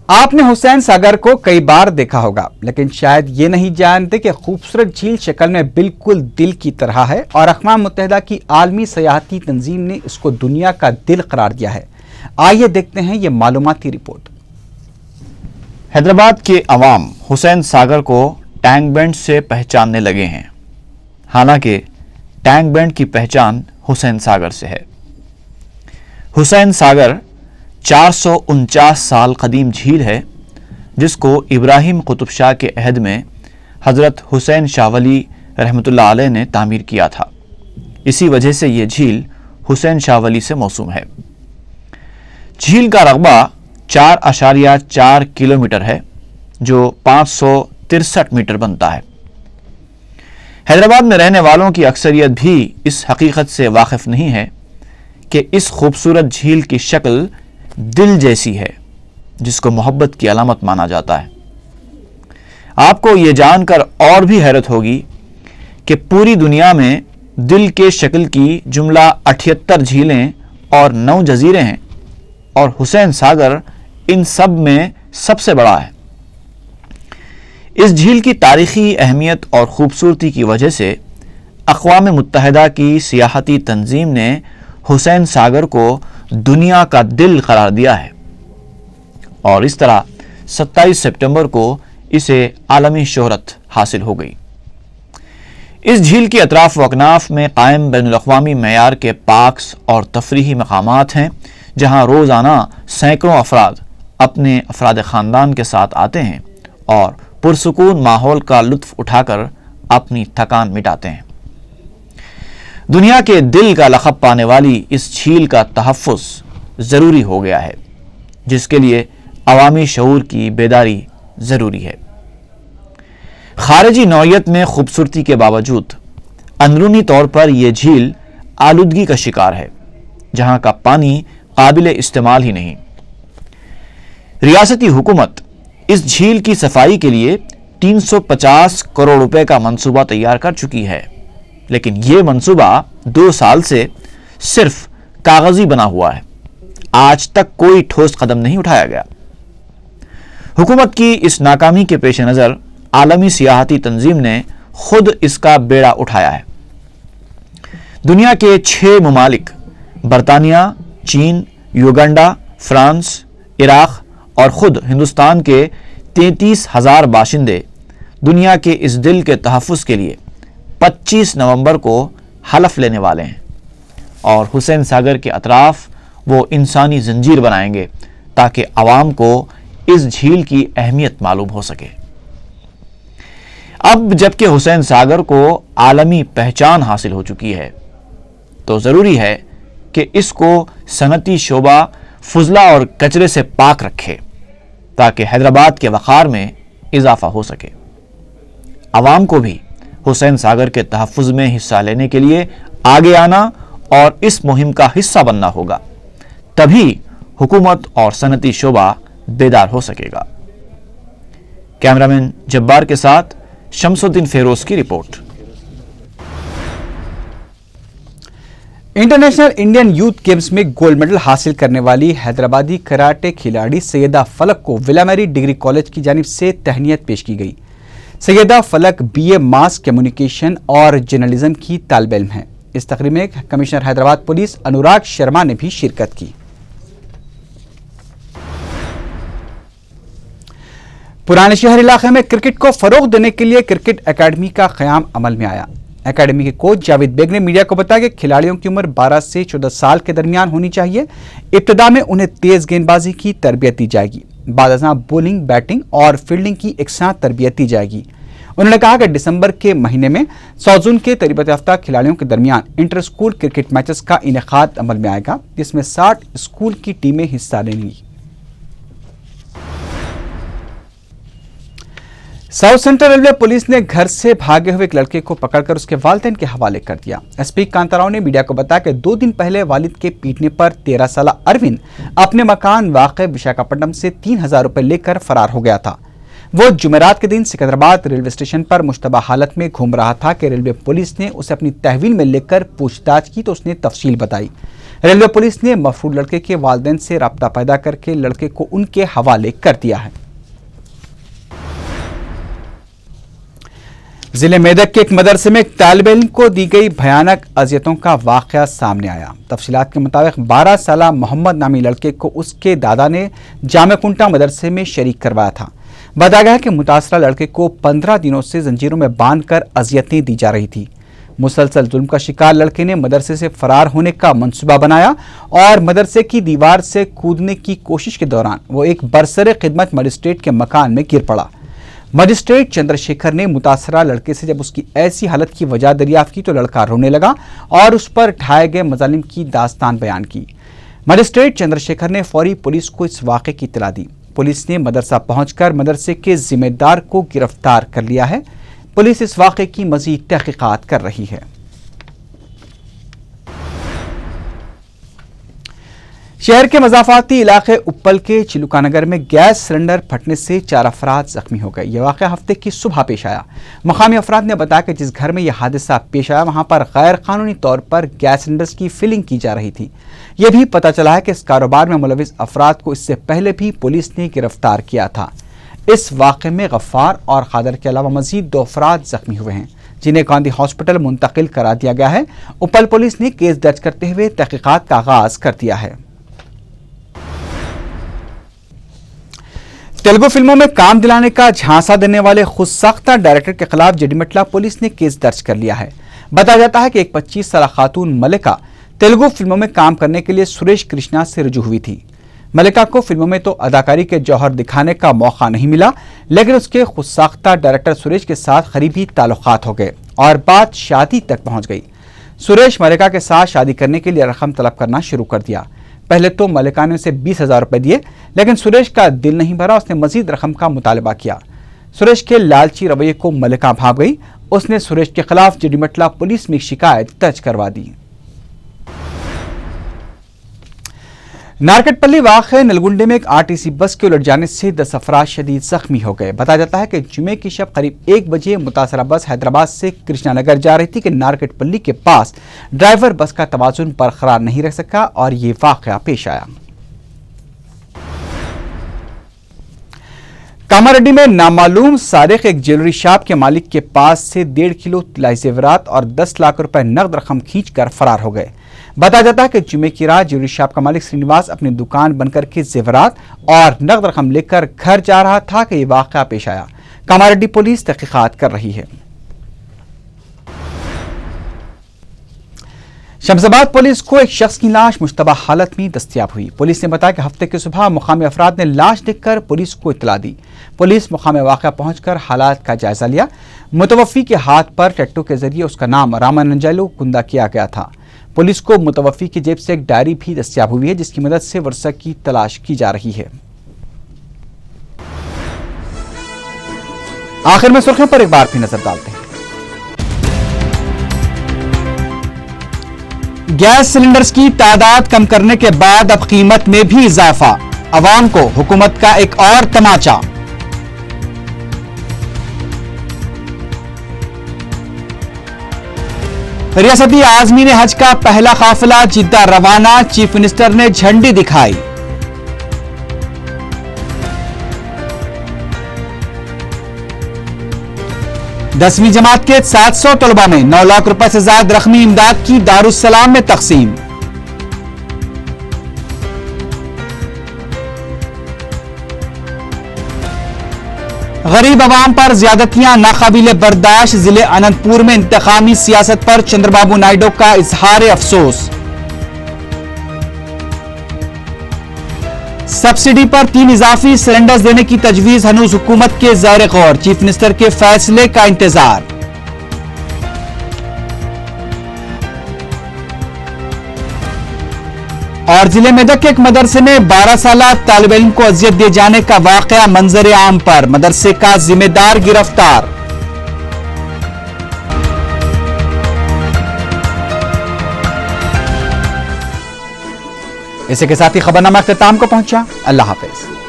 आपने हुसैन सागर को कई बार देखा होगा, लेकिन शायद ये नहीं जानते कि खूबसूरत झील शक्ल में बिल्कुल दिल की तरह है और अक़वाम मुत्तहिदा की आलमी सयाहती तंजीम ने इसको दुनिया का दिल करार दिया है। आइए देखते हैं ये मालूमाती रिपोर्ट। हैदराबाद के अवाम हुसैन सागर को टैंक बैंड से पहचानने लगे हैं। हालांकि टैंक बैंड की पहचान हुसैन सागर से है। हुसैन सागर 449 साल कदीम झील है, जिसको इब्राहिम कुतुब शाह के अहद में हज़रत हुसैन शाह वली रहमतुल्लाह अलैह ने तामीर किया था। इसी वजह से ये झील हुसैन शाह वली से मौसूम है। झील का रकबा 4.4 किलोमीटर है, जो 563 मीटर बनता है। हैदराबाद में रहने वालों की अक्सरियत भी इस हकीकत से वाकिफ नहीं है कि इस खूबसूरत झील की शक्ल दिल जैसी है, जिसको मोहब्बत की अलामत माना जाता है। आपको ये जानकर और भी हैरत होगी कि पूरी दुनिया में दिल के शक्ल की जुमला 78 झीलें और 9 जजीरे हैं और हुसैन सागर इन सब में सबसे बड़ा है। इस झील की तारीखी अहमियत और खूबसूरती की वजह से अक़वाम मुत्तहिदा की सियाहती तंजीम ने हुसैन सागर को दुनिया का दिल करार दिया है और इस तरह 27 सितंबर को इसे आलमी शोहरत हासिल हो गई। इस झील के अतराफ व अकनाफ में कायम बैनुल-अक़वामी मेयार के पार्क्स और तफरीही मकामात हैं, जहां रोज़ाना सैकड़ों अफराद अपने अफराद ख़ानदान के साथ आते हैं और पुरसुकून माहौल का लुत्फ़ उठाकर अपनी थकान मिटाते हैं। दुनिया के दिल का लक़ब पाने वाली इस झील का तहफ़्फ़ुज़ ज़रूरी हो गया है, जिसके लिए अवामी शऊर की बेदारी ज़रूरी है। ख़ारिजी नौइयत में खूबसूरती के बावजूद अंदरूनी तौर पर यह झील आलूदगी का शिकार है, जहाँ का पानी काबिल इस्तेमाल ही नहीं। रियासती हुकूमत इस झील की सफाई के लिए 350 करोड़ रुपए का मंसूबा तैयार कर चुकी है, लेकिन यह मंसूबा 2 साल से सिर्फ कागजी बना हुआ है। आज तक कोई ठोस कदम नहीं उठाया गया। हुकूमत की इस नाकामी के पेश नज़र आलमी सियाहती तंजीम ने खुद इसका बेड़ा उठाया है। दुनिया के 6 ममालिक बरतानिया, चीन, युगांडा, फ्रांस, इराक और खुद हिंदुस्तान के 33,000 बाशिंदे दुनिया के इस दिल के तहफ़्फ़ुज़ के लिए 25 नवंबर को हलफ लेने वाले हैं और हुसैन सागर के अतराफ वो इंसानी जंजीर बनाएंगे ताकि आवाम को इस झील की अहमियत मालूम हो सके। अब जबकि हुसैन सागर को आलमी पहचान हासिल हो चुकी है, तो ज़रूरी है कि इसको सनती शोबा फुजला और कचरे से पाक रखे ताकि हैदराबाद के वक़ार में इजाफा हो सके। आवाम को भी हुसैन सागर के तहफ़्फ़ुज़ में हिस्सा लेने के लिए आगे आना और इस मुहिम का हिस्सा बनना होगा, तभी हुकूमत और सनती शोबा बेदार हो सकेगा। कैमरामैन जब्बार के साथ शमसुद्दीन फेरोज की report. International Indian youth games में गोल्ड मेडल हासिल करने वाली हैदराबादी कराटे खिलाड़ी सैयदा फलक को विला मैरी डिग्री कॉलेज की जानिब से तहनीत पेश की गई। सैयदा फलक BA मास कम्युनिकेशन और जर्नलिज्म की तालिब इल्म है। इस तकरीब में कमिश्नर हैदराबाद पुलिस अनुराग शर्मा ने भी शिरकत की। पुराने शहर इलाके में क्रिकेट को फरोग देने के लिए क्रिकेट एकेडमी का क़याम अमल में आया। एकेडमी के कोच जावेद बेग ने मीडिया को बताया कि खिलाड़ियों की उम्र 12 से 14 साल के दरमियान होनी चाहिए। इब्तिदा में उन्हें तेज गेंदबाजी की तरबियत दी जाएगी। बाद बॉलिंग, बैटिंग और फील्डिंग की एक साथ तरबियत दी जाएगी। उन्होंने कहा कि दिसंबर के महीने में सौजून के तरबियत याफ्ता खिलाड़ियों के दरमियान इंटर स्कूल क्रिकेट मैचेस का इनेकाद अमल में आएगा, जिसमें 60 स्कूल की टीमें हिस्सा लेंगी। साउथ सेंट्रल रेलवे पुलिस ने घर से भागे हुए एक लड़के को पकड़कर उसके वालिदैन के हवाले कर दिया। SP कांताराव ने मीडिया को बताया कि 2 दिन पहले वालिद के पीटने पर 13 साल अरविंद अपने मकान वाक़े विशाखापट्टनम से 3,000 रुपए लेकर फरार हो गया था। वो जुमेरात के दिन सिकंदराबाद रेलवे स्टेशन पर मुश्तबा हालत में घूम रहा था कि रेलवे पुलिस ने उसे अपनी तहवील में लेकर पूछताछ की तो उसने तफसील बताई। रेलवे पुलिस ने मफरूर लड़के के वालिदैन से राब्ता पैदा करके लड़के को उनके हवाले कर दिया है। जिले मेदक के एक मदरसे में एक तालिब इल्म को दी गई भयानक अजियतों का वाकया सामने आया। तफसीलात के मुताबिक 12 साला मोहम्मद नामी लड़के को उसके दादा ने जामे कुंटा मदरसे में शरीक करवाया था। बताया गया कि मुतासरा लड़के को 15 दिनों से जंजीरों में बांधकर अजियतें दी जा रही थी। मुसलसल जुल्म का शिकार लड़के ने मदरसे से फरार होने का मंसूबा बनाया और मदरसे की दीवार से कूदने की कोशिश के दौरान वो एक बरसरे खिदमत मजिस्ट्रेट के मकान में गिर पड़ा। मजिस्ट्रेट चंद्रशेखर ने मुतासरा लड़के से जब उसकी ऐसी हालत की वजह दरियाफ्त की तो लड़का रोने लगा और उस पर ढाए गए मजालिम की दास्तान बयान की। मजिस्ट्रेट चंद्रशेखर ने फौरी पुलिस को इस वाक़े की इत्तला दी। पुलिस ने मदरसा पहुंचकर मदरसे के जिम्मेदार को गिरफ्तार कर लिया है। पुलिस इस वाक़े की मज़ीद तहक़ीक़ात कर रही है। शहर के मज़ाफ़ाती इलाके उप्पल के चिलुकानगर में गैस सिलेंडर फटने से 4 अफराद जख्मी हो गए। यह वाक़या हफ्ते की सुबह पेश आया। मकामी अफराद ने बताया कि जिस घर में यह हादसा पेश आया वहां पर गैर कानूनी तौर पर गैस सिलेंडर्स की फिलिंग की जा रही थी। यह भी पता चला है कि इस कारोबार में मुलविस अफराद को इससे पहले भी पुलिस ने गिरफ्तार किया था। इस वाक़े में गफ्फार और खादर के अलावा मजीद 2 अफराद जख्मी हुए हैं, जिन्हें गांधी हॉस्पिटल मुंतकिल करा दिया गया है। उप्पल पुलिस ने केस दर्ज करते हुए तहक़ीक़ात का आगाज कर दिया है। तेलुगु फिल्मों में काम दिलाने का झांसा देने वाले खुद साख्ता डायरेक्टर के खिलाफ जडीमटला पुलिस ने केस दर्ज कर लिया है। बताया जाता है कि एक 25 साला खातून मलिका तेलुगु फिल्मों में काम करने के लिए सुरेश कृष्णा से रुजू हुई थी। मलिका को फिल्मों में तो अदाकारी के जौहर दिखाने का मौका नहीं मिला, लेकिन उसके खुद साख्ता डायरेक्टर सुरेश के साथ करीबी ताल्लुकात हो गए और बात शादी तक पहुंच गई। सुरेश मलिका के साथ शादी करने के लिए रकम तलब करना शुरू कर दिया। पहले तो मलिका ने उसे 20,000 रुपए दिए, लेकिन सुरेश का दिल नहीं भरा। उसने मजीद रकम का मुतालबा किया। सुरेश के लालची रवैये को मलिका भाग गई। उसने सुरेश के खिलाफ जडीमटला पुलिस में शिकायत दर्ज करवा दी। नारकटपल्ली वाक़े नलगुंडे में एक आरटीसी बस के उलट जाने से 10 अफराद शदीद जख्मी हो गए। बताया जाता है कि जुमे की शब करीब 1 बजे मुतासरा बस हैदराबाद से कृष्णानगर जा रही थी कि नारकटपल्ली के पास ड्राइवर बस का तवाजुन बरकरार नहीं रख सका और ये वाक़या पेश आया। कामारेड्डी में नामालूम सारिक एक ज्वेलरी शॉप के मालिक के पास से 1.5 किलो तिलाई जेवरात और 10 लाख रुपए नकद रकम खींचकर फरार हो गए। बताया जाता है कि जुमे की रात ज्वेलरी शॉप का मालिक श्रीनिवास अपनी दुकान बंद करके जेवरात और नकद रकम लेकर घर जा रहा था कि यह वाक़या पेश आया। कामारेड्डी पुलिस तहक़ीक़ात कर रही है। शमशाबाद पुलिस को एक शख्स की लाश मुश्तबा हालत में दस्तयाब हुई। पुलिस ने बताया कि हफ्ते की सुबह मुकामी अफराद ने लाश देखकर पुलिस को इत्तला दी। पुलिस मुकामी वाक़या पहुंचकर हालात का जायजा लिया। मुतवफ़ी के हाथ पर टैटू के जरिए उसका नाम रामानंजालू कुंदा किया गया था। पुलिस को मुतवफ़ी की जेब से एक डायरी भी दस्तयाब हुई है, जिसकी मदद से वर्षा की तलाश की जा रही है। आखिर में सुर्खियों पर एक बार फिर नजर डालते हैं। गैस सिलेंडर्स की तादाद कम करने के बाद अब कीमत में भी इजाफा, अवाम को हुकूमत का एक और तमाचा। रियासती आज़मीन हज का पहला काफिला जिद्दा रवाना, चीफ मिनिस्टर ने झंडी दिखाई। दसवीं जमात के 700 तलबा में 9 लाख रुपए से ज्यादा रकमी इमदाद की दारुस्सलाम में तकसीम। गरीब अवाम पर ज्यादतियां नाकाबिले बर्दाश्त, जिले अनंतपुर में इंतकामी सियासत पर चंद्रबाबू नायडू का इजहार अफसोस। सब्सिडी पर 3 इजाफी सिलेंडर्स देने की तजवीज हनूज हुकूमत के ज़ेर गौर, चीफ मिनिस्टर के फैसले का इंतजार। और जिले मेदक के एक मदरसे में 12 साला तालिब इल्म को अजियत दिए जाने का वाकया मंजर आम पर, मदरसे का जिम्मेदार गिरफ्तार। इसी के साथ ही खबरनामा अख्ताम को पहुंचा। अल्लाह हाफिज।